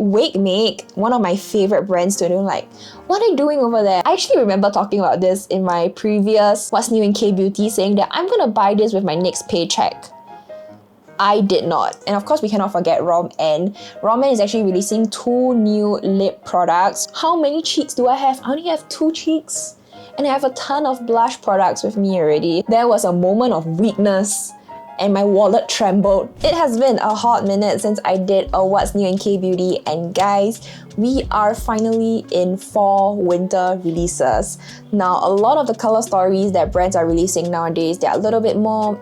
Wakemake, one of my favorite brands to do, like, what are they doing over there? I actually remember talking about this in my previous What's New in Kbeauty, saying that I'm gonna buy this with my next paycheck. I did not. And of course, we cannot forget Rom-N. Rom-N is actually releasing 2 new lip products. How many cheeks do I have? I only have 2 cheeks. And I have a ton of blush products with me already. There was a moment of weakness and my wallet trembled. It has been a hot minute since I did a What's New in Kbeauty, and guys, we are finally in fall winter releases. Now, a lot of the color stories that brands are releasing nowadays, they're a little bit more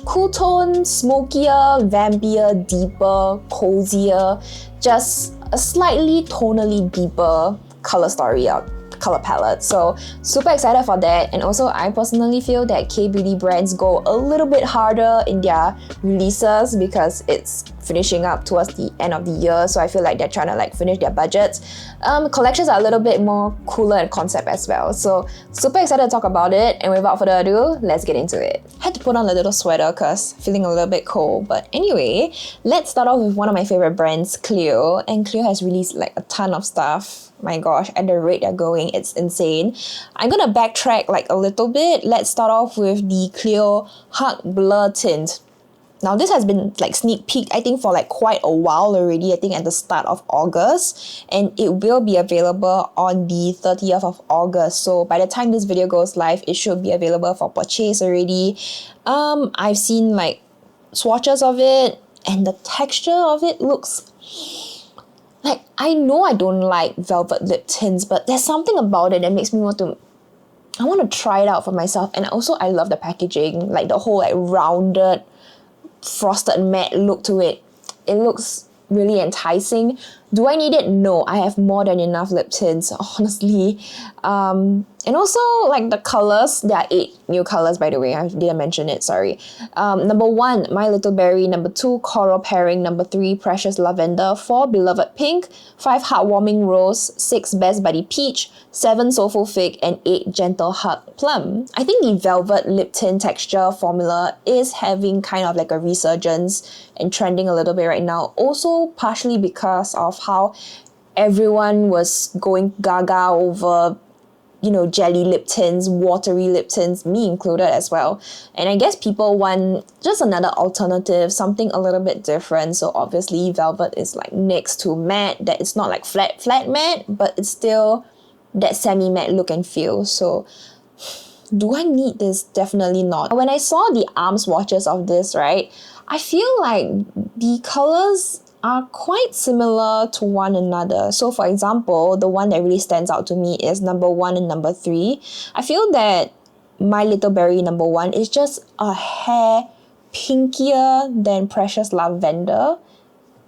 cool tone, smokier, vampier, deeper, cozier, just a slightly tonally deeper color story out. Color palette. So super excited for that. And also I personally feel that Kbeauty brands go a little bit harder in their releases because it's finishing up towards the end of the year, so I feel like they're trying to like finish their budgets. Collections are a little bit more cooler in concept as well, so super excited to talk about it. And without further ado, let's get into it. Had to put on a little sweater because feeling a little bit cold, but anyway, let's start off with one of my favorite brands, Clio. And Clio has released like a ton of stuff. My gosh, at the rate they're going, it's insane. I'm gonna backtrack like a little bit. Let's start off with the Clio Hug Blur Tint. Now this has been like sneak peeked, I think, for like quite a while already, I think at the start of August, and it will be available on the 30th of August. So by the time this video goes live, it should be available for purchase already. I've seen like swatches of it, and the texture of it looks like, I know I don't like velvet lip tints, but there's something about it that makes me want to try it out for myself. And also I love the packaging, like the whole like rounded frosted matte look to it. It looks really enticing. Do I need it? No, I have more than enough lip tints, honestly. And also like the colors, there are 8 new colors, by the way, I didn't mention it, sorry. Number 1, My Little Berry. Number 2, Coral Pairing. Number 3, Precious Lavender. 4, Beloved Pink. 5, Heartwarming Rose. 6, Best Buddy Peach. 7, Souffle Fig. And 8, Gentle Hug Plum. I think the velvet lip tint texture formula is having kind of like a resurgence and trending a little bit right now. Also partially because of how everyone was going gaga over, you know, jelly lip tints, watery lip tints, me included as well. And I guess people want just another alternative, something a little bit different. So obviously velvet is like next to matte, that it's not like flat matte, but it's still that semi-matte look and feel. So do I need this? Definitely not. When I saw the arm swatches of this, right, I feel like the colors are quite similar to one another. So for example, the one that really stands out to me is number 1 and number 3. I feel that My Little Berry number 1 is just a hair pinkier than Precious Lavender.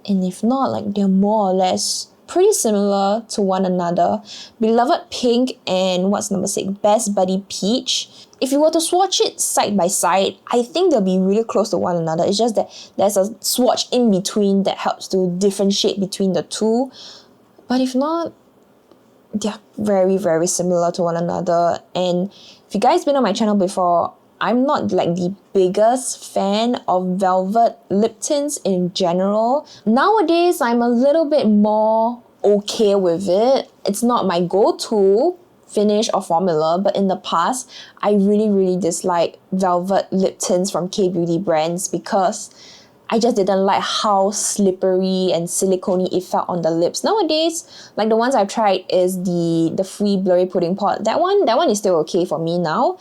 And if not, like they're more or less pretty similar to one another. Beloved Pink and what's number 6? Best Buddy Peach. If you were to swatch it side by side, I think they'll be really close to one another. It's just that there's a swatch in between that helps to differentiate between the two. But if not, they're very, very similar to one another. And if you guys been on my channel before, I'm not like the biggest fan of velvet lip tints in general. Nowadays, I'm a little bit more okay with it. It's not my go-to finish or formula, but in the past, I really dislike velvet lip tints from Kbeauty brands because I just didn't like how slippery and silicone-y it felt on the lips. Nowadays, like the ones I've tried is the Free Blurry Pudding Pot. That one is still okay for me now.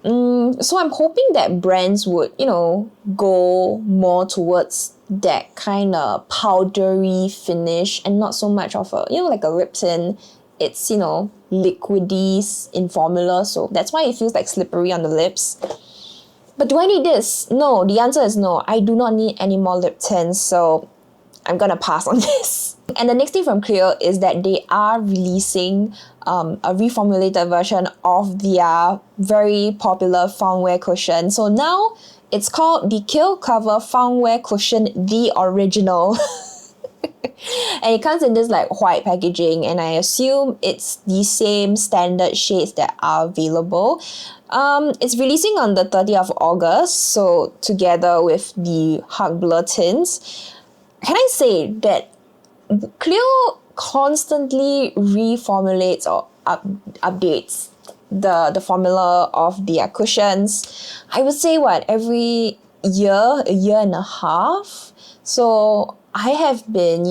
So I'm hoping that brands would, you know, go more towards that kind of powdery finish and not so much of a, you know, like a lip tint. It's, you know, liquidy in formula, so that's why it feels like slippery on the lips. But do I need this? No, the answer is no. I do not need any more lip tints, so I'm gonna pass on this. And the next thing from Clio is that they are releasing a reformulated version of their very popular Foundwear cushion. So now it's called the Kill Cover Foundwear Cushion, the original. And it comes in this like white packaging, and I assume it's the same standard shades that are available. It's releasing on the 30th of August, so together with the Hug Blur tints. Can I say that Clio constantly reformulates or updates the formula of their cushions. I would say every year, a year and a half. So I have been,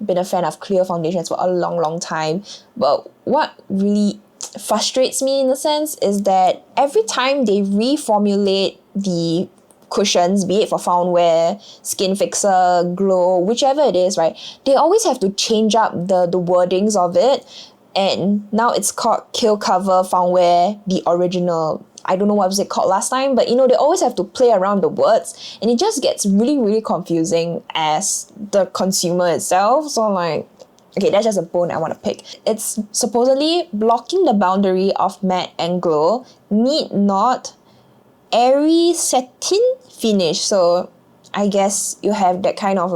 been a fan of Clio foundations for a long time. But what really frustrates me in a sense is that every time they reformulate the cushions, be it for Foundwear, Skin Fixer, Glow, whichever it is, right? They always have to change up the wordings of it. And now it's called Kill Cover Foundwear, the original. I don't know what was it called last time, but they always have to play around the words, and it just gets really confusing as the consumer itself. So okay, that's just a bone I want to pick. It's supposedly blocking the boundary of matte and glow, need not, airy satin finish. So I guess you have that kind of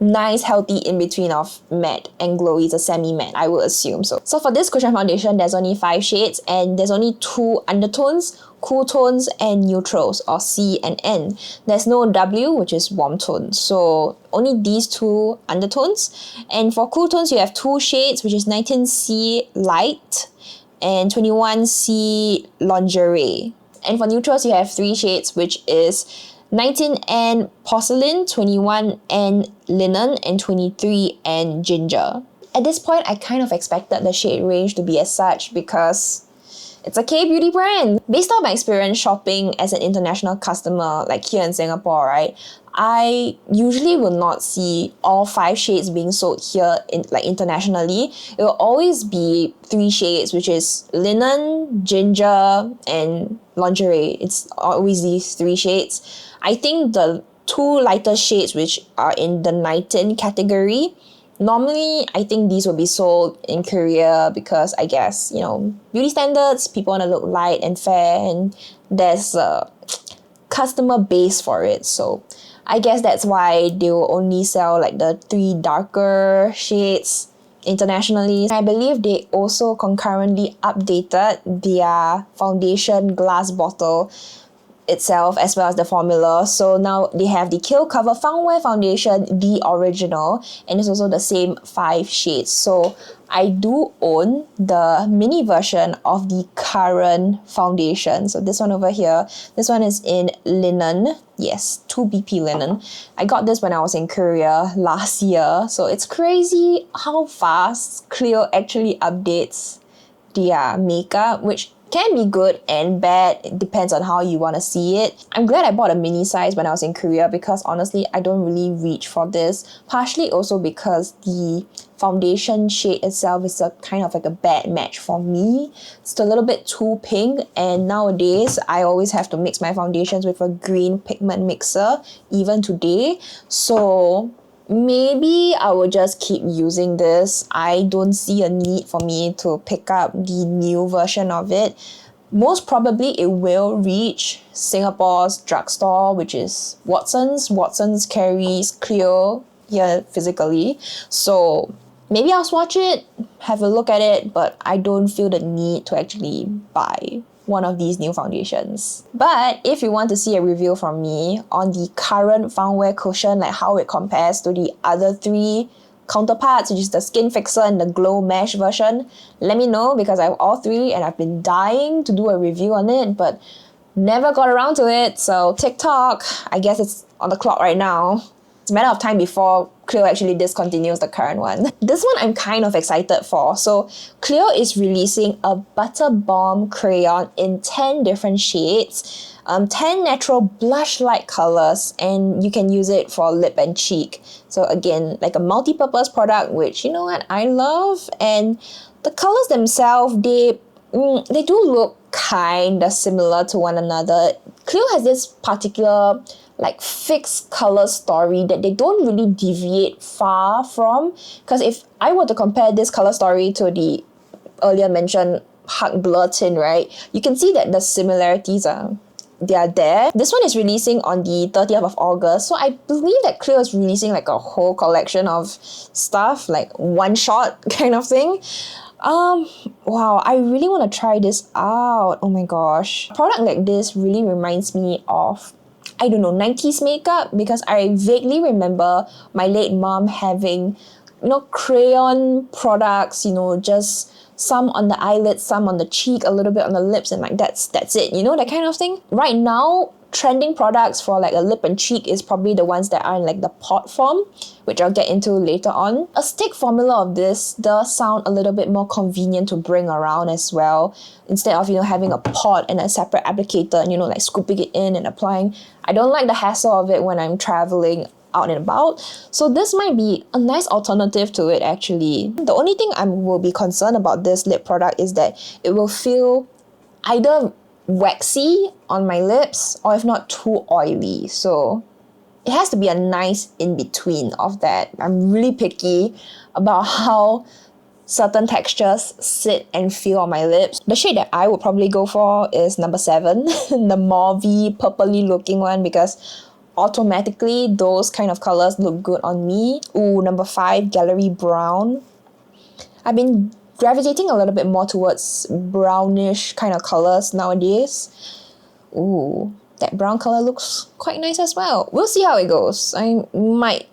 nice healthy in between of matte and glowy. It's a semi matte, I would assume. So for this cushion foundation, there's only 5 shades and there's only 2 undertones, cool tones and neutrals, or C and N. There's no W, which is warm tones. So only these 2 undertones. And for cool tones, you have 2 shades, which is 19C Light and 21C Lingerie. And for neutrals, you have 3 shades, which is 19N Porcelain, 21N Linen, and 23N Ginger. At this point, I kind of expected the shade range to be as such because it's a Kbeauty brand. Based on my experience shopping as an international customer, like here in Singapore, right? I usually will not see all 5 shades being sold here internationally. It will always be 3 shades, which is linen, ginger, and lingerie. It's always these 3 shades. I think the 2 lighter shades, which are in the 19 category, normally I think these will be sold in Korea because I guess, beauty standards, people want to look light and fair, and there's a customer base for it. So I guess that's why they will only sell the 3 darker shades internationally. I believe they also concurrently updated their foundation glass bottle itself as well as the formula. So now they have the Kill Cover Foundwear foundation, the original, and it's also the same 5 shades. So I do own the mini version of the current foundation. So this one over here, this one is in linen. Yes, 2BP linen. I got this when I was in Korea last year. So it's crazy how fast Clio actually updates their makeup, which can be good and bad. It depends on how you want to see it. I'm glad I bought a mini size when I was in Korea because honestly, I don't really reach for this. Partially also because the foundation shade itself is a kind of a bad match for me. It's a little bit too pink, and nowadays I always have to mix my foundations with a green pigment mixer, even today. So maybe I will just keep using this. I don't see a need for me to pick up the new version of it. Most probably it will reach Singapore's drugstore, which is Watson's. Watson's carries Clio here physically. So maybe I'll swatch it, have a look at it, but I don't feel the need to actually buy one of these new foundations. But if you want to see a review from me on the current Foundwear cushion, how it compares to the other 3 counterparts, which is the Skin Fixer and the Glow Mesh version, let me know because I have all 3 and I've been dying to do a review on it, but never got around to it. So TikTok, I guess it's on the clock right now. It's a matter of time before Clio actually discontinues the current one. This one I'm kind of excited for. So Clio is releasing a Butter Balm Crayon in 10 different shades, 10 natural blush-like colors, and you can use it for lip and cheek. So again, a multi-purpose product, which you know what I love. And the colors themselves, they do look kind of similar to one another. Clio has this particular fixed color story that they don't really deviate far from. Because if I were to compare this color story to the earlier mentioned Hug Blur Tint, right, you can see that the similarities are there. This one is releasing on the 30th of August, so I believe that Clio is releasing a whole collection of stuff, one shot kind of thing. Wow, I really want to try this out. Oh my gosh. A product like this really reminds me of I don't know, 90s makeup, because I vaguely remember my late mom having, crayon products, just some on the eyelids, some on the cheek, a little bit on the lips, and like that's it, that kind of thing. Right now, trending products for like a lip and cheek is probably the ones that are in like the pot form, which I'll get into later on. A stick formula of this does sound a little bit more convenient to bring around as well, instead of having a pot and a separate applicator and like scooping it in and applying. I don't like the hassle of it when I'm traveling out and about, so this might be a nice alternative to it actually. The only thing I will be concerned about this lip product is that it will feel either waxy on my lips or if not too oily, so it has to be a nice in-between of that. I'm really picky about how certain textures sit and feel on my lips. The shade that I would probably go for is number 7, the mauvey purpley looking one, because automatically those kind of colors look good on me. Ooh, number 5, Gallery Brown. I've been gravitating a little bit more towards brownish kind of colors nowadays. Ooh, that brown color looks quite nice as well. We'll see how it goes. I might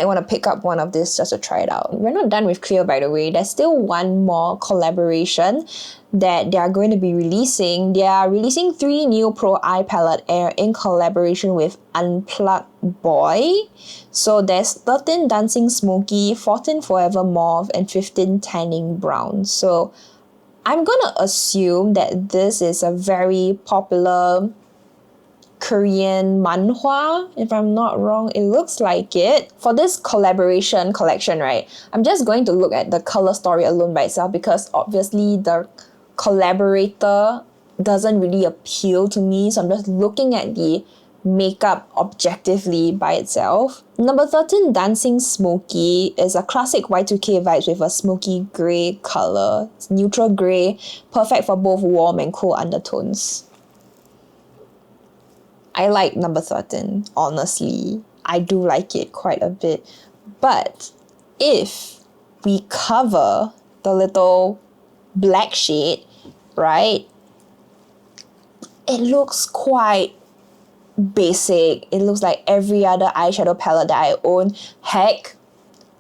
want to pick up one of this just to try it out. We're not done with Clio, by the way. There's still one more collaboration that they are going to be releasing. They are releasing 3 new Pro Eye Palette Air in collaboration with Unplugged Boy. So there's 13 Dancing Smoky, 14 Forever Mauve, and 15 Tanning Brown. So I'm gonna assume that this is a very popular Korean manhwa, if I'm not wrong. It looks like it. For this collaboration collection, right, I'm just going to look at the color story alone by itself, because obviously the collaborator doesn't really appeal to me, so I'm just looking at the makeup objectively by itself. Number 13, Dancing Smoky, is a classic Y2K vibes with a smoky grey color. It's neutral grey, perfect for both warm and cool undertones. I like number 13, honestly. I do like it quite a bit. But if we cover the little black shade, right, it looks quite basic. It looks like every other eyeshadow palette that I own. Heck,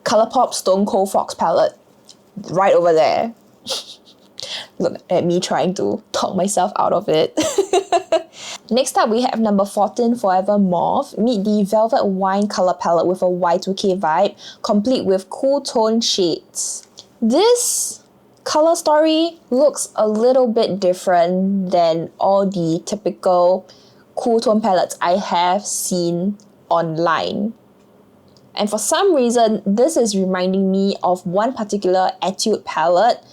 Colourpop Stone Cold Fox palette, right over there. Look at me trying to talk myself out of it. Next up, we have number 14, Forever Mauve. Meet the Velvet Wine color palette with a Y2K vibe, complete with cool tone shades. This color story looks a little bit different than all the typical cool tone palettes I have seen online. And for some reason, this is reminding me of one particular Etude palette.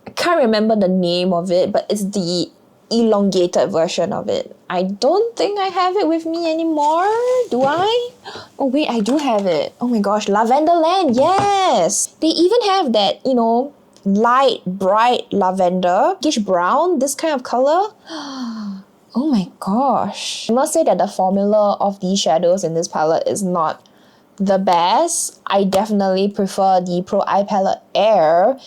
I can't remember the name of it, but it's the elongated version of it. I don't think I have it with me anymore. Do I? Oh wait, I do have it. Oh my gosh, Lavender Land, yes! They even have that, light, bright lavender, pinkish brown, this kind of color. Oh my gosh. I must say that the formula of these shadows in this palette is not the best. I definitely prefer the Pro Eye Palette Air.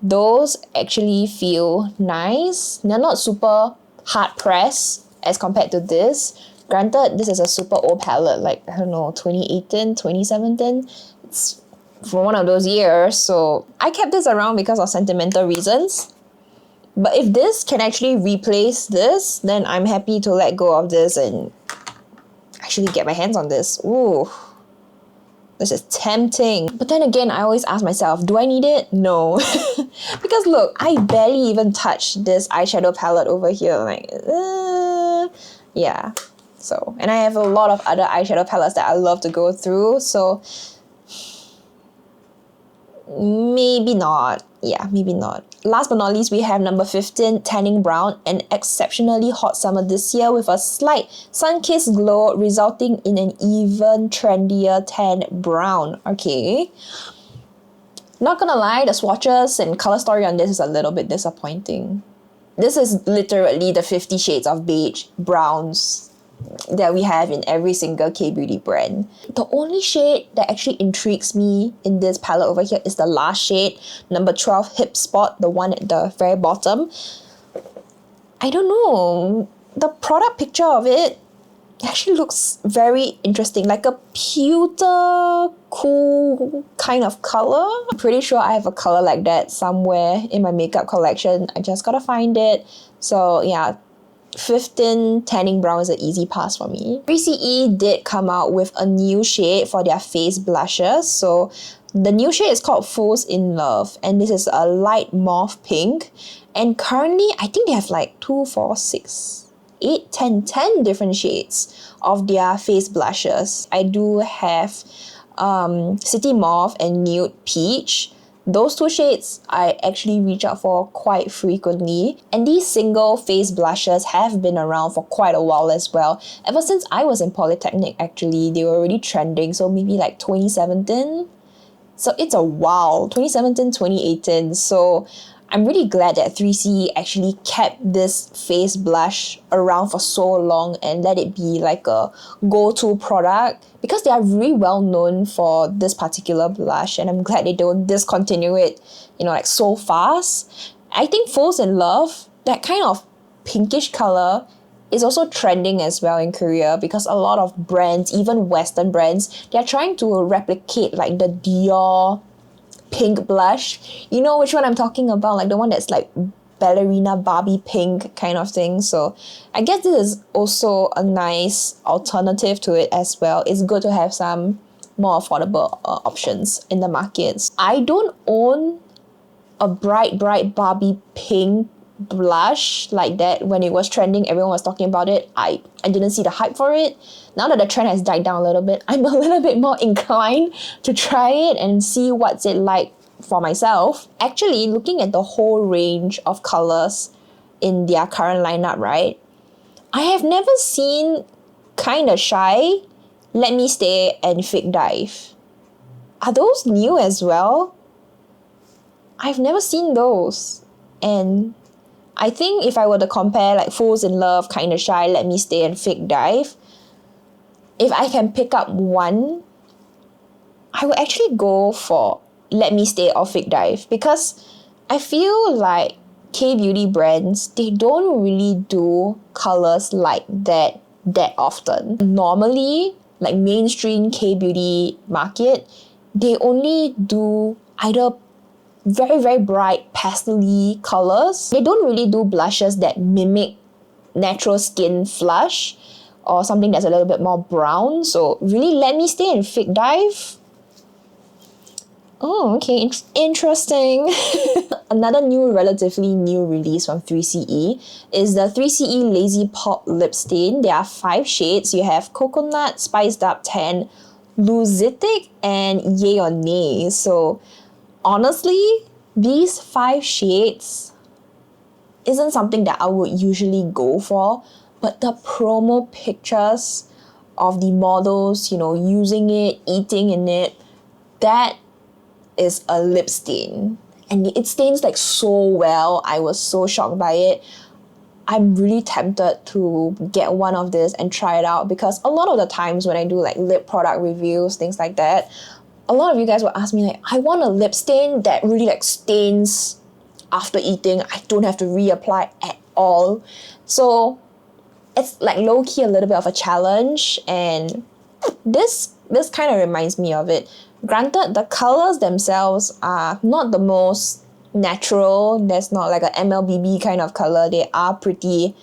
Those actually feel nice. They're not super hard pressed as compared to this. Granted, this is a super old palette, like, I don't know, 2018, 2017. It's from one of those years, so I kept this around because of sentimental reasons. But if this can actually replace this, then I'm happy to let go of this and actually get my hands on this. Ooh. This is tempting. But then again, I always ask myself, do I need it? No. Because look, I barely even touched this eyeshadow palette over here. Like, yeah. So, and I have a lot of other eyeshadow palettes that I love to go through. So, maybe not. Yeah, maybe not. Last but not least, we have number 15, Tanning Brown, an exceptionally hot summer this year with a slight sun-kissed glow resulting in an even trendier tan brown. Okay. Not gonna lie, the swatches and color story on this is a little bit disappointing. This is literally the 50 shades of beige browns that we have in every single Kbeauty brand. The only shade that actually intrigues me in this palette over here is the last shade, number 12, Hip Spot, the one at the very bottom. I don't know. The product picture of it actually looks very interesting, like a pewter cool kind of color. I'm pretty sure I have a color like that somewhere in my makeup collection. I just gotta find it. So yeah, 15 tanning brown is an easy pass for me. 3CE did come out with a new shade for their face blushes. So the new shade is called Falls in Love, and this is a light mauve pink. And currently, I think they have like 2, 4, 6, 8, 10 different shades of their face blushes. I do have City Mauve and Nude Peach. Those two shades I actually reach out for quite frequently, and these single face blushes have been around for quite a while as well. Ever since I was in Polytechnic, actually, they were already trending, so maybe like 2017. So it's a while, 2017, 2018. So I'm really glad that 3CE actually kept this face blush around for so long and let it be like a go-to product, because they are really well known for this particular blush, and I'm glad they don't discontinue it, like so fast. I think Falls in Love, that kind of pinkish color, is also trending as well in Korea, because a lot of brands, even Western brands, they're trying to replicate like the Dior pink blush. You know which one I'm talking about, like the one that's like ballerina Barbie pink kind of thing. So I guess this is also a nice alternative to it as well. It's good to have some more affordable options in the markets. I don't own a bright Barbie pink blush like that. When it was trending, everyone was talking about it. I didn't see the hype for it. Now that the trend has died down a little bit, I'm a little bit more inclined to try it and see what's it like for myself. Actually, looking at the whole range of colors in their current lineup, right, I have never seen Kinda Shy, Let Me Stay, and Fake Dive. Are those new as well? I've never seen those. And I think if I were to compare like Falls in Love, Kinda Shy, Let Me Stay, and Fake Dive, if I can pick up one, I would actually go for Let Me Stay or Fake Dive, because I feel like K-beauty brands, they don't really do colors like that often. Normally, like mainstream K-beauty market, they only do either very bright pastel-y colors. They don't really do blushes that mimic natural skin flush or something that's a little bit more brown. So really, Let Me Stay and Fake Dive. Oh, okay, interesting. Another relatively new release from 3CE is the 3CE Lazy Pop Lip Stain. There are 5 shades. You have Coconut, Spiced Up Tan, Luzitic, and Yay or Nay. So honestly, these 5 shades isn't something that I would usually go for, but the promo pictures of the models, using it, eating in it, that is a lip stain. And it stains like so well. I was so shocked by it. I'm really tempted to get one of this and try it out, because a lot of the times when I do like lip product reviews, things like that, a lot of you guys will ask me like, I want a lip stain that really like stains after eating. I don't have to reapply at all. So it's like low-key a little bit of a challenge, and this kind of reminds me of it. Granted, the colors themselves are not the most natural. There's not like a MLBB kind of color. They are pretty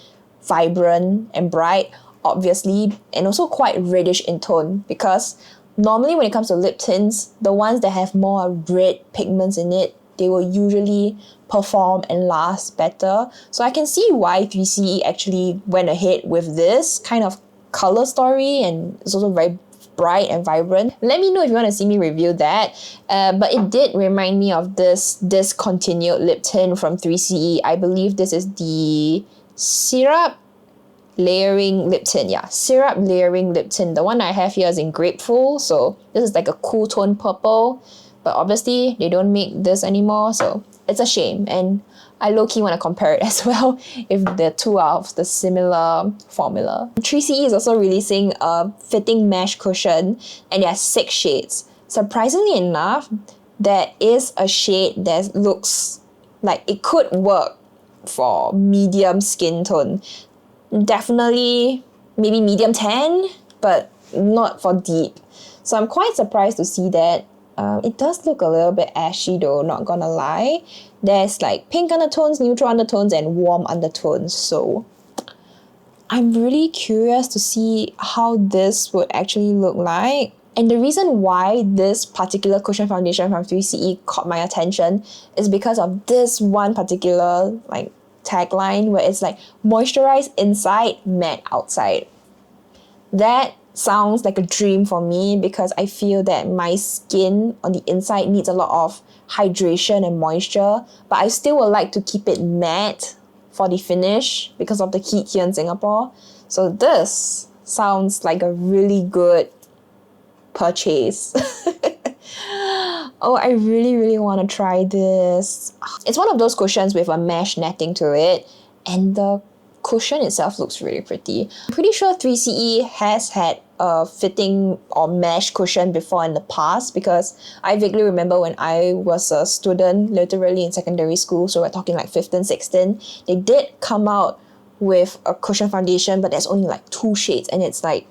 vibrant and bright, obviously, and also quite reddish in tone, because normally when it comes to lip tints, the ones that have more red pigments in it, they will usually perform and last better. So I can see why 3CE actually went ahead with this kind of color story, and it's also very bright and vibrant. Let me know if you want to see me review that. But it did remind me of this discontinued lip tint from 3CE. I believe this is the Syrup Layering Lip Tint. Yeah, Syrup Layering Lip Tint. The one I have here is in Grapeful, so this is like a cool tone purple. But obviously, they don't make this anymore, so it's a shame. And I low-key want to compare it as well if the two are of the similar formula. 3CE is also releasing a fitting mesh cushion, and there are 6 shades. Surprisingly enough, there is a shade that looks like it could work for medium skin tone. Definitely maybe medium tan, but not for deep. So I'm quite surprised to see that. It does look a little bit ashy though, not gonna lie. There's like pink undertones, neutral undertones, and warm undertones. So I'm really curious to see how this would actually look like. And the reason why this particular cushion foundation from 3CE caught my attention is because of this one particular like tagline where it's like moisturize inside, matte outside. That sounds like a dream for me because I feel that my skin on the inside needs a lot of hydration and moisture, but I still would like to keep it matte for the finish because of the heat here in Singapore. So this sounds like a really good purchase. Oh, I really want to try this. It's one of those cushions with a mesh netting to it, and the cushion itself looks really pretty. I'm pretty sure 3CE has had a fitting or mesh cushion before in the past because I vaguely remember when I was a student, literally in secondary school, so we're talking like 15, 16, they did come out with a cushion foundation, but there's only like 2 shades, and it's like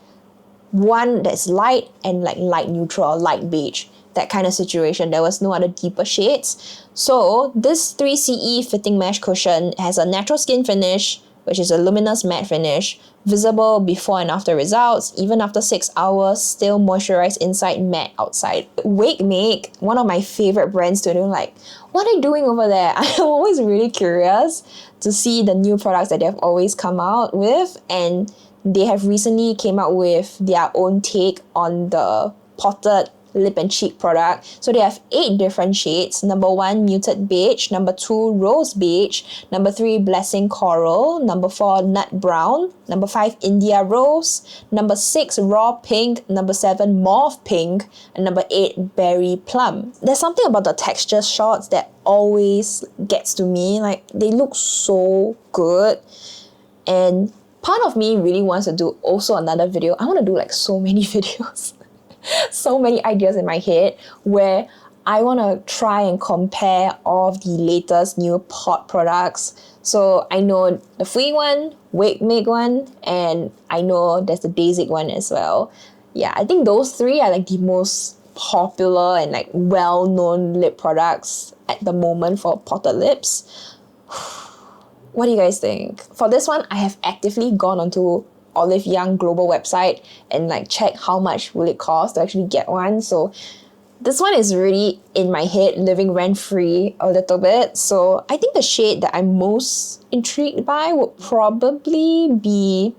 one that's light and like light neutral, light beige, that kind of situation. There was no other deeper shades. So this 3CE fitting mesh cushion has a natural skin finish, which is a luminous matte finish, visible before and after results, even after 6 hours, still moisturized inside, matte outside. Wakemake, one of my favorite brands to do, like, what are they doing over there? I'm always really curious to see the new products that they've always come out with, and they have recently came out with their own take on the potted lip and cheek product. So they have 8 different shades. Number 1, muted beige. Number 2, rose beige. Number 3, blessing coral. Number 4, nut brown. Number 5, India rose. Number 6, raw pink. Number 7, mauve pink. And number 8, berry plum. There's something about the texture shots that always gets to me. Like, they look so good. And part of me really wants to do also another video. I want to do like so many videos. So many ideas in my head where I want to try and compare all of the latest new pot products. So I know the free one, Wakemake one, and I know there's the DASIQUE one as well. Yeah, I think those 3 are like the most popular and like well-known lip products at the moment for potted lips. What do you guys think? For this one, I have actively gone onto Olive Young global website and like check how much will it cost to actually get one. So this one is really in my head, living rent-free a little bit. So I think the shade that I'm most intrigued by would probably be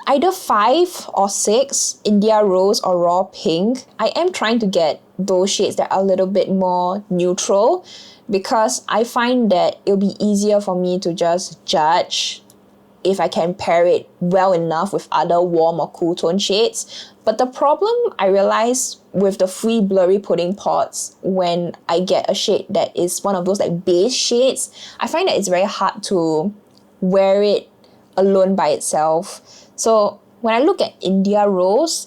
either 5 or 6, India rose or raw pink. I am trying to get those shades that are a little bit more neutral because I find that it'll be easier for me to just judge if I can pair it well enough with other warm or cool tone shades. But the problem I realize with the free blurry pudding pots, when I get a shade that is one of those like base shades, I find that it's very hard to wear it alone by itself. So when I look at India Rose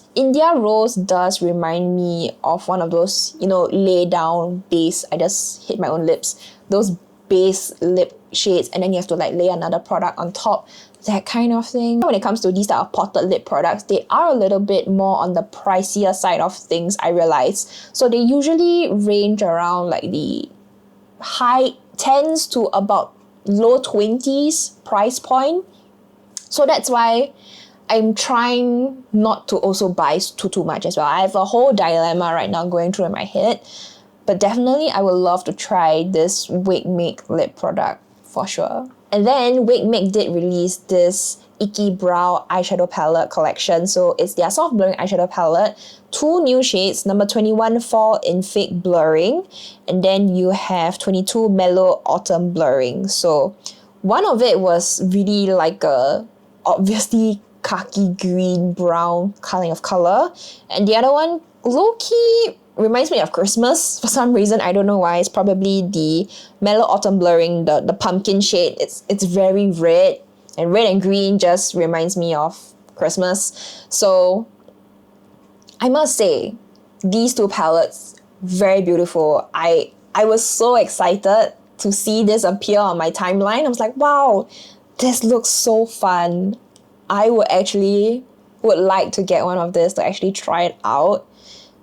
does remind me of one of those, you know, lay down base, I just hit my own lips, those base lip shades, and then you have to like lay another product on top, that kind of thing. When it comes to these type of potted lip products, they are a little bit more on the pricier side of things, I realize. So they usually range around like the high 10s to about low 20s price point. So that's why I'm trying not to also buy too much as well. I have a whole dilemma right now going through in my head. But definitely I would love to try this Wakemake lip product for sure. And then Wakemake did release this Icky Brow eyeshadow palette collection. So it's their soft blurring eyeshadow palette. 2 new shades. Number 21, Fall in Fake Blurring. And then you have 22, Mellow Autumn Blurring. So one of it was really like a obviously khaki green brown kind of color. And the other one, low-key, reminds me of Christmas for some reason. I don't know why. It's probably the Mellow Autumn Blurring, the pumpkin shade. It's very red, and red and green just reminds me of Christmas. So I must say, these 2 palettes, very beautiful. I was so excited to see this appear on my timeline. I was like, wow, this looks so fun. I would like to get one of this to actually try it out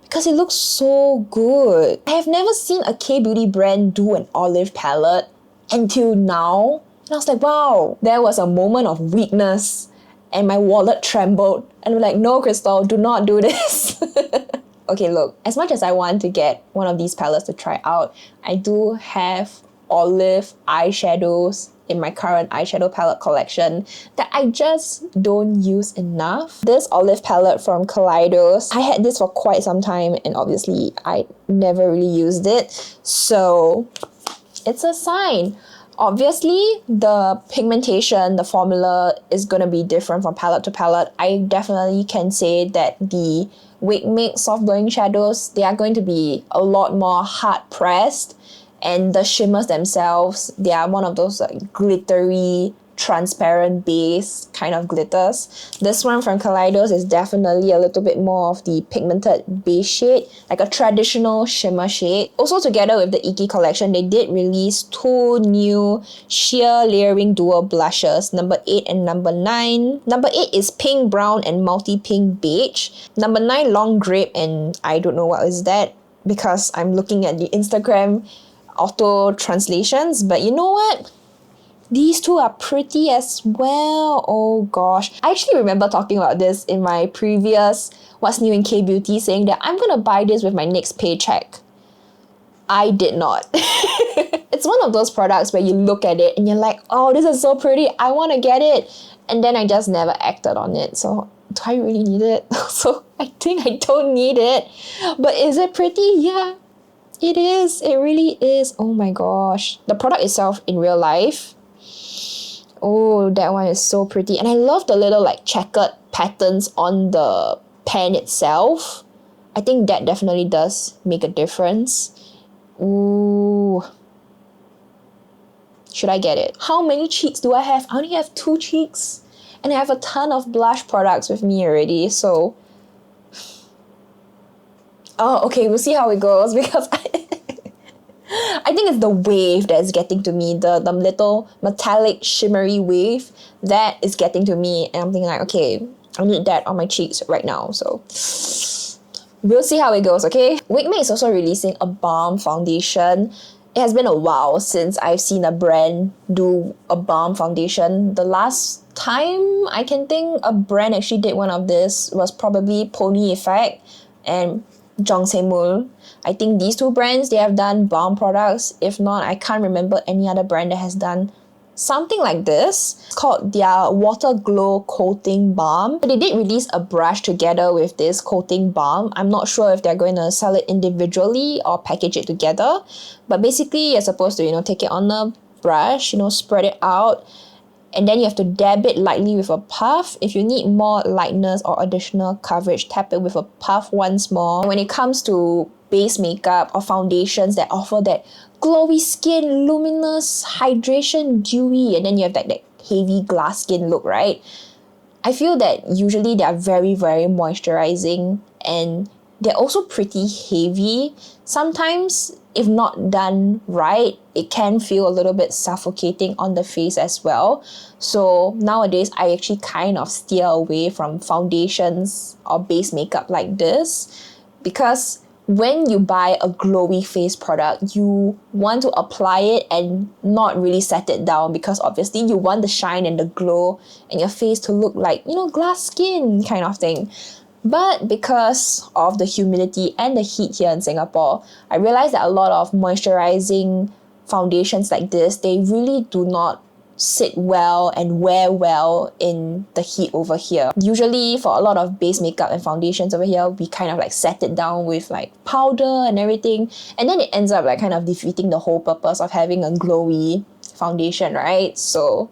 because it looks so good. I have never seen a K-beauty brand do an olive palette until now. And I was like, wow, there was a moment of weakness and my wallet trembled. And I'm like, no, Crystal, do not do this. Okay, look, as much as I want to get one of these palettes to try out, I do have olive eyeshadows in my current eyeshadow palette collection that I just don't use enough. This olive palette from Kaleidos, I had this for quite some time and obviously I never really used it. So it's a sign. Obviously, the pigmentation, the formula is going to be different from palette to palette. I definitely can say that the Wakemake soft glowing shadows, they are going to be a lot more hard pressed, and the shimmers themselves, they are one of those like glittery, transparent base kind of glitters. This one from Kaleidos is definitely a little bit more of the pigmented base shade, like a traditional shimmer shade. Also, together with the Iki collection, they did release two new sheer layering duo blushes, number 8 and number 9. Number 8 is pink, brown, and multi-pink beige. Number 9, long grape, and I don't know what is that because I'm looking at the Instagram auto translations, but you know what? These two are pretty as well. Oh gosh. I actually remember talking about this in my previous What's New in Kbeauty, saying that I'm gonna buy this with my next paycheck. I did not. It's one of those products where you look at it and you're like, oh, this is so pretty, I want to get it. And then I just never acted on it. So do I really need it? So I think I don't need it. But is it pretty? Yeah, it is. It really is. Oh my gosh. The product itself in real life, oh, that one is so pretty. And I love the little like checkered patterns on the pen itself. I think that definitely does make a difference. Ooh. Should I get it? How many cheeks do I have? I only have 2 cheeks. And I have a ton of blush products with me already, so... Oh, okay, we'll see how it goes because I think it's the wave that's getting to me, the little metallic shimmery wave that is getting to me, and I'm thinking like, okay, I need that on my cheeks right now, so we'll see how it goes, okay? Wakemake is also releasing a balm foundation. It has been a while since I've seen a brand do a balm foundation. The last time I can think a brand actually did one of this was probably Pony Effect and Jongsemul. I think these two brands, they have done balm products. If not, I can't remember any other brand that has done something like this. It's called their Water Glow Coating Balm. They did release a brush together with this coating balm. I'm not sure if they're going to sell it individually or package it together. But basically, you're supposed to, take it on a brush, spread it out. And then you have to dab it lightly with a puff. If you need more lightness or additional coverage, tap it with a puff once more. When it comes to base makeup or foundations that offer that glowy skin, luminous, hydration, dewy, and then you have that heavy glass skin look, right? I feel that usually they are very, very moisturizing and they're also pretty heavy. Sometimes, if not done right, it can feel a little bit suffocating on the face as well. So nowadays, I actually kind of steer away from foundations or base makeup like this because when you buy a glowy face product, you want to apply it and not really set it down because obviously you want the shine and the glow and your face to look like, glass skin kind of thing. But because of the humidity and the heat here in Singapore, I realized that a lot of moisturizing foundations like this, they really do not sit well and wear well in the heat over here. Usually for a lot of base makeup and foundations over here, we kind of like set it down with like powder and everything, and then it ends up like kind of defeating the whole purpose of having a glowy foundation, right? So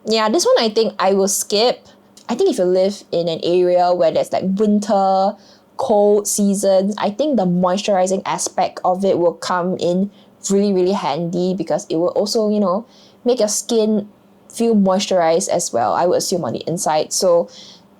yeah, this one I think I will skip. I think if you live in an area where there's like winter, cold seasons, I think the moisturizing aspect of it will come in really, really handy because it will also, make your skin feel moisturized as well, I would assume, on the inside. So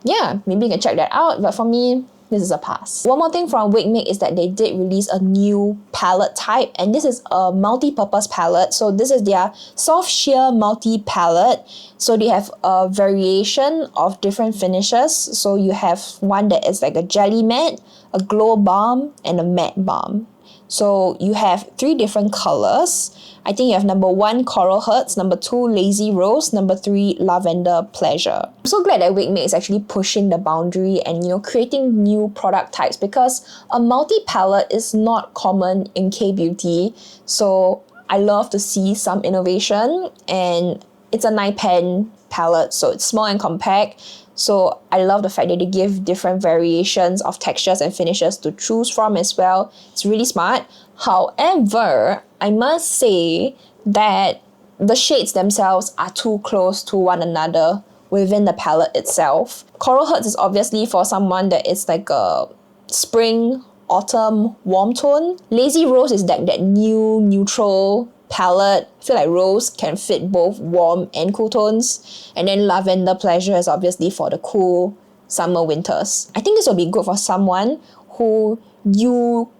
yeah, maybe you can check that out. But for me, this is a pass. One more thing from Wakemake is that they did release a new palette type, and this is a multi-purpose palette. So this is their soft sheer multi palette. So they have a variation of different finishes. So you have one that is like a jelly matte, a glow balm, and a matte balm. So you have 3 different colors. I think you have number 1, Coral Hearts, number 2, Lazy Rose, number 3, Lavender Pleasure. I'm so glad that Wakemake is actually pushing the boundary and, you know, creating new product types, because a multi-palette is not common in Kbeauty. So I love to see some innovation, and it's a 9-pen palette, so it's small and compact. So I love the fact that they give different variations of textures and finishes to choose from as well. It's really smart. However, I must say that the shades themselves are too close to one another within the palette itself. Coral Hearts is obviously for someone that is like a spring, autumn, warm tone. Lazy Rose is like that new, neutral palette. I feel like Rose can fit both warm and cool tones. And then Lavender Pleasure is obviously for the cool summer winters. I think this will be good for someone who you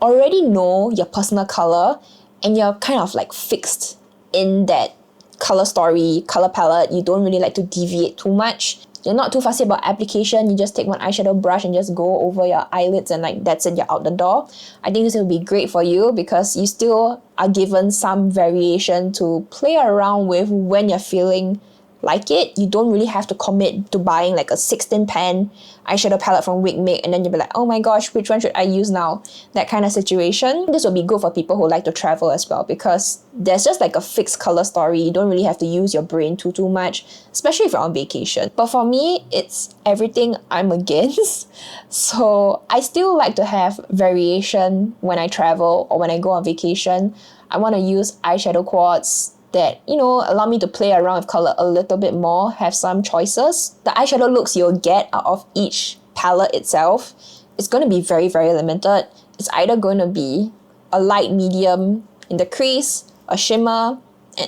already know your personal color and you're kind of like fixed in that color story, color palette. You don't really like to deviate too much. You're not too fussy about application. You just take one eyeshadow brush and just go over your eyelids, and like that's it, you're out the door. I think this will be great for you because you still are given some variation to play around with when you're feeling like it. You don't really have to commit to buying like a 16-pan eyeshadow palette from Wakemake and then you'll be like, oh my gosh, which one should I use now? That kind of situation. This will be good for people who like to travel as well, because there's just like a fixed color story. You don't really have to use your brain too much, especially if you're on vacation. But for me, it's everything I'm against. So I still like to have variation when I travel or when I go on vacation. I want to use eyeshadow quads that, you know, allow me to play around with color a little bit more, have some choices. The eyeshadow looks you'll get out of each palette itself, it's going to be very, very limited. It's either going to be a light medium in the crease, a shimmer,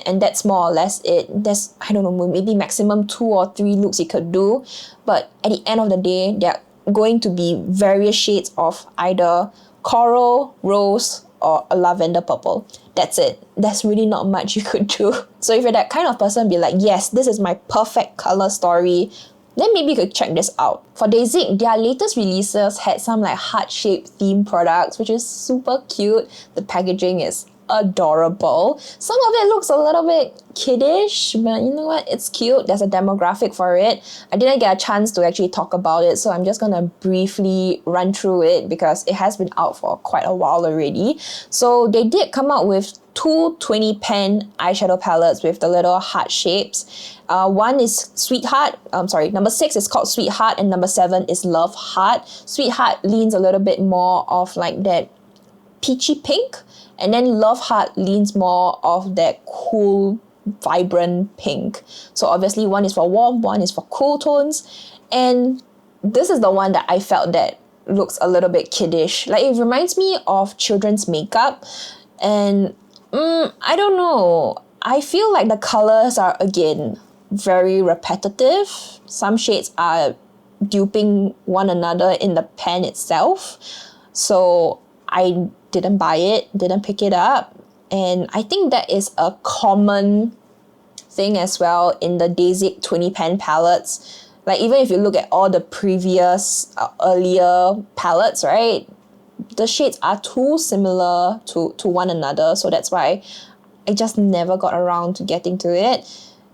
and that's more or less it. There's, I don't know, maybe maximum 2 or 3 looks you could do, but at the end of the day, they're going to be various shades of either coral, rose, or a lavender purple. That's it. There's really not much you could do. So if you're that kind of person, be like, yes, this is my perfect color story, then maybe you could check this out. For DASIQUE, their latest releases had some like heart-shaped theme products, which is super cute. The packaging is adorable. Some of it looks a little bit kiddish, but you know what? It's cute. There's a demographic for it. I didn't get a chance to actually talk about it, so I'm just gonna briefly run through it because it has been out for quite a while already. So they did come out with 2 20-pen eyeshadow palettes with the little heart shapes. One is Sweetheart. Number 6 is called Sweetheart, and number 7 is Loveheart. Sweetheart leans a little bit more of like that peachy pink, and then Loveheart leans more of that cool, vibrant pink. So obviously one is for warm, one is for cool tones. And this is the one that I felt that looks a little bit kiddish. Like it reminds me of children's makeup. And I don't know. I feel like the colors are, again, very repetitive. Some shades are duping one another in the pan itself. So I didn't buy it, didn't pick it up. And I think that is a common thing as well in the DASIQUE 20-pen palettes. Like even if you look at all the previous earlier palettes, right? The shades are too similar to one another. So that's why I just never got around to getting to it.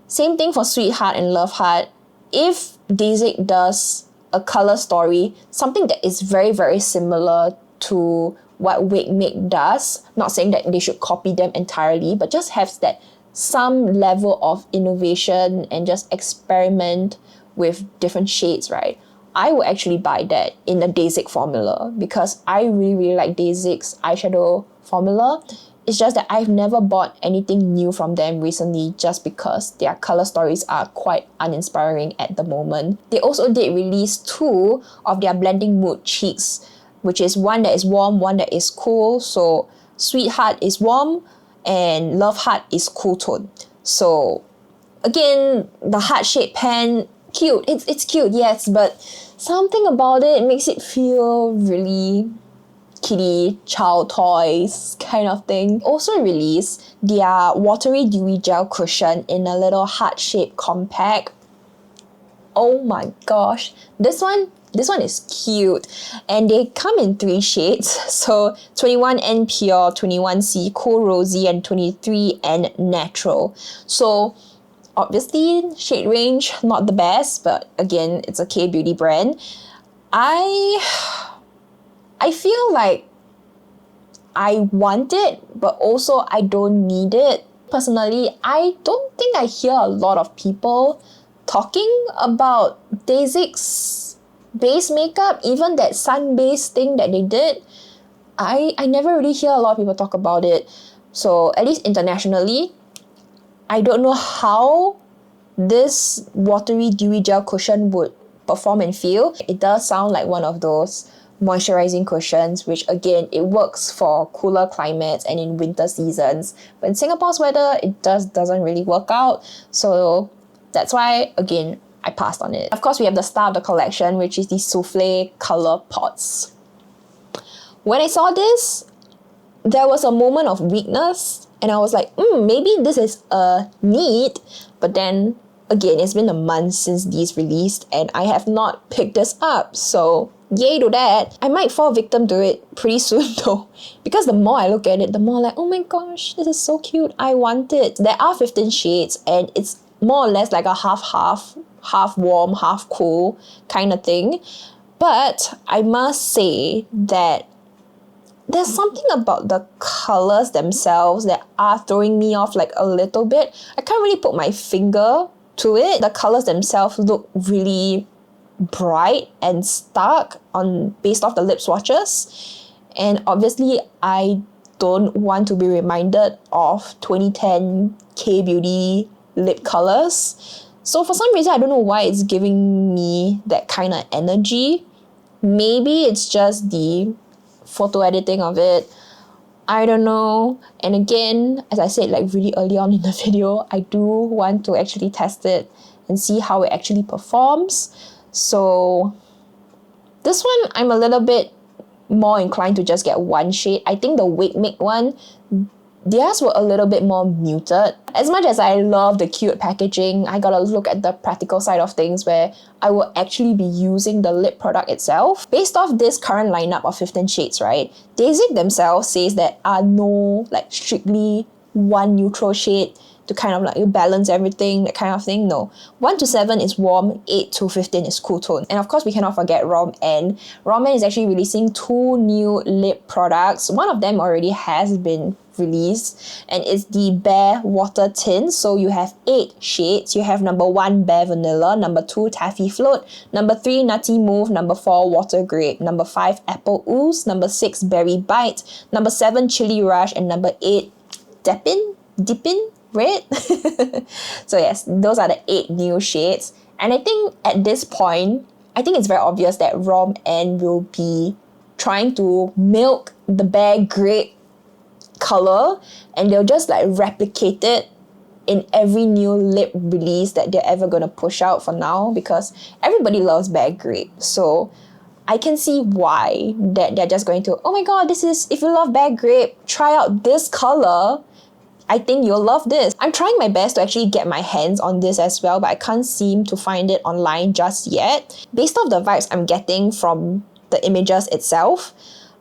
Same thing for Sweetheart and Loveheart. If DASIQUE does a color story, something that is very, very similar to what Wakemake does, not saying that they should copy them entirely, but just have that some level of innovation and just experiment with different shades, right? I would actually buy that in the DASIQUE formula because I really, really like DASIQUE's eyeshadow formula. It's just that I've never bought anything new from them recently just because their color stories are quite uninspiring at the moment. They also did release 2 of their blending mood cheeks, which is one that is warm, one that is cool. So Sweetheart is warm and Loveheart is cool tone. So again, the heart-shaped pen, cute. It's cute, yes, but Something about it makes it feel really kiddie, child toys kind of thing. Also released their watery dewy gel cushion in a little heart-shaped compact. Oh my gosh, this one is cute, and they come in 3 shades. So 21N Pure, 21C Cool Rosy, and 23N Natural. So obviously shade range not the best, but again, it's a Kbeauty brand. I feel like I want it, but also I don't need it. Personally, I don't think I hear a lot of people talking about DASIQUE's base makeup, even that sun-based thing that they did. I never really hear a lot of people talk about it. So at least internationally, I don't know how this watery dewy gel cushion would perform and feel. It does sound like one of those moisturizing cushions, which again, it works for cooler climates and in winter seasons. But in Singapore's weather, it doesn't really work out. So that's why, again, I passed on it. Of course, we have the star of the collection, which is the Souffle color pots. When I saw this, there was a moment of weakness, and I was like, maybe this is a need. But then, again, it's been a month since these released, and I have not picked this up. So yay to that. I might fall victim to it pretty soon though, because the more I look at it, the more like, oh my gosh, this is so cute, I want it. There are 15 shades, and it's more or less like a half warm, half cool kind of thing. But I must say that there's something about the colors themselves that are throwing me off like a little bit. I can't really put my finger to it. The colors themselves look really bright and stark based off the lip swatches, and obviously I don't want to be reminded of 2010 Kbeauty lip colors. So for some reason, I don't know why it's giving me that kind of energy. Maybe it's just the photo editing of it, I don't know. And again, as I said like really early on in the video, I do want to actually test it and see how it actually performs. So this one, I'm a little bit more inclined to just get one shade. I think the Wakemake one, theirs were a little bit more muted. As much as I love the cute packaging, I gotta look at the practical side of things where I will actually be using the lip product itself. Based off this current lineup of 15 shades, right, DASIQUE themselves says that are no like strictly one neutral shade to kind of like you balance everything, that kind of thing. No. 1 to 7 is warm, 8 to 15 is cool tone. And of course, we cannot forget ROM-N. ROM-N is actually releasing 2 new lip products. One of them already has been released, and it's the Bare Water Tint. So you have 8 shades. You have number 1 Bare Vanilla, number 2 Taffy Float, number 3 Nutty Move, number 4 Water Grape, number 5 Apple Ooze, number 6 Berry Bite, number 7 Chili Rush, and number 8 Dippin' Red. So yes, those are the 8 new shades. And I think at this point, I think it's very obvious that ROM-N will be trying to milk the Bare Grape color, and they'll just like replicate it in every new lip release that they're ever gonna push out for now, because everybody loves Bare Grape. So I can see why that they're just going to, oh my god, this is, if you love Bare Grape, try out this color. I think you'll love this. I'm trying my best to actually get my hands on this as well, but I can't seem to find it online just yet. Based off the vibes I'm getting from the images itself,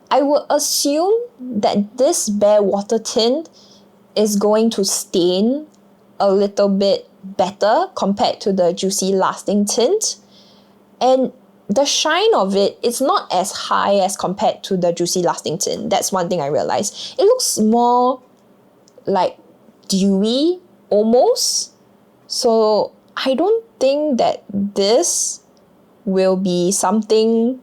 I would assume that this Bare Water Tint is going to stain a little bit better compared to the Juicy Lasting Tint. And the shine of it is not as high as compared to the Juicy Lasting Tint. That's one thing I realized. It looks more like dewy almost. So I don't think that this will be something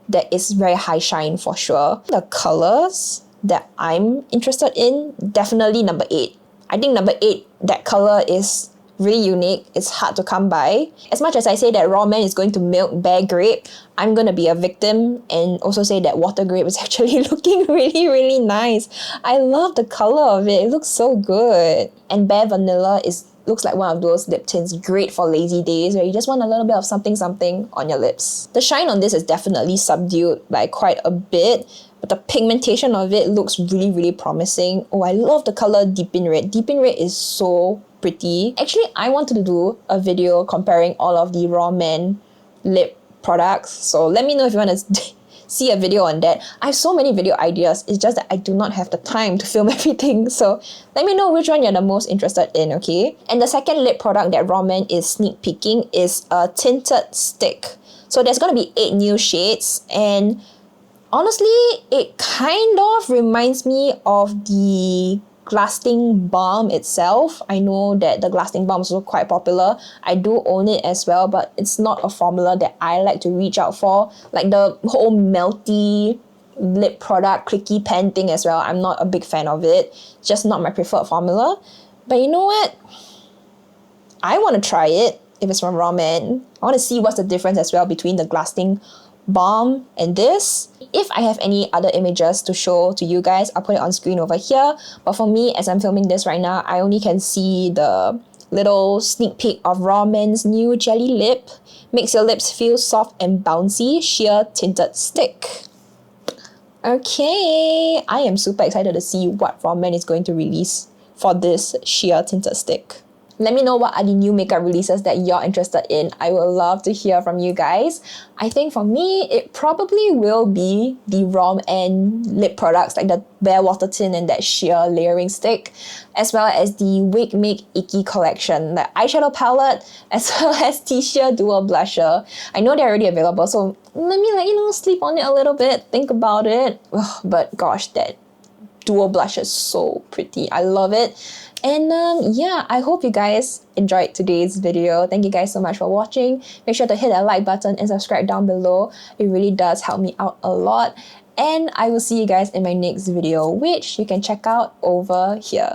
that is very high shine for sure. The colors that I'm interested in, definitely number 8. I think number 8, that color is really unique. It's hard to come by. As much as I say that ROM-N is going to milk Bare Grape, I'm going to be a victim and also say that Water Grape is actually looking really, really nice. I love the color of it. It looks so good. And Bare Vanilla is looks like one of those lip tints great for lazy days where you just want a little bit of something something on your lips. The shine on this is definitely subdued by quite a bit, but the pigmentation of it looks really, really promising. Oh, I love the color Deep in Red. Deep in Red is so pretty. Actually, I wanted to do a video comparing all of the Raw Man lip products, so let me know if you want to see a video on that. I have so many video ideas, it's just that I do not have the time to film everything, so let me know which one you're the most interested in, okay? And the second lip product that Raw Man is sneak peeking is a tinted stick. So there's gonna be 8 new shades, and honestly, it kind of reminds me of the Glassting Balm itself. I know that the Glassting Balm is also quite popular. I do own it as well, but it's not a formula that I like to reach out for. Like the whole melty lip product, clicky pen thing as well, I'm not a big fan of it. Just not my preferred formula. But you know what? I want to try it if it's from Raw Man. I want to see what's the difference as well between the Glassting Balm and this. If I have any other images to show to you guys, I'll put it on screen over here. But for me, as I'm filming this right now, I only can see the little sneak peek of Raw Man's new jelly lip. Makes your lips feel soft and bouncy, sheer tinted stick. Okay, I am super excited to see what Raw Man is going to release for this sheer tinted stick. Let me know what are the new makeup releases that you're interested in. I would love to hear from you guys. I think for me, it probably will be the Raw Man lip products like the Bare Water Tint and that sheer layering stick, as well as the Wakemake Icky collection, the eyeshadow palette, as well as the sheer dual blusher. I know they're already available, so let me sleep on it a little bit, think about it. Ugh, but gosh, that dual blush is so pretty. I love it. And yeah, I hope you guys enjoyed today's video. Thank you guys so much for watching. Make sure to hit that like button and subscribe down below. It really does help me out a lot. And I will see you guys in my next video, which you can check out over here.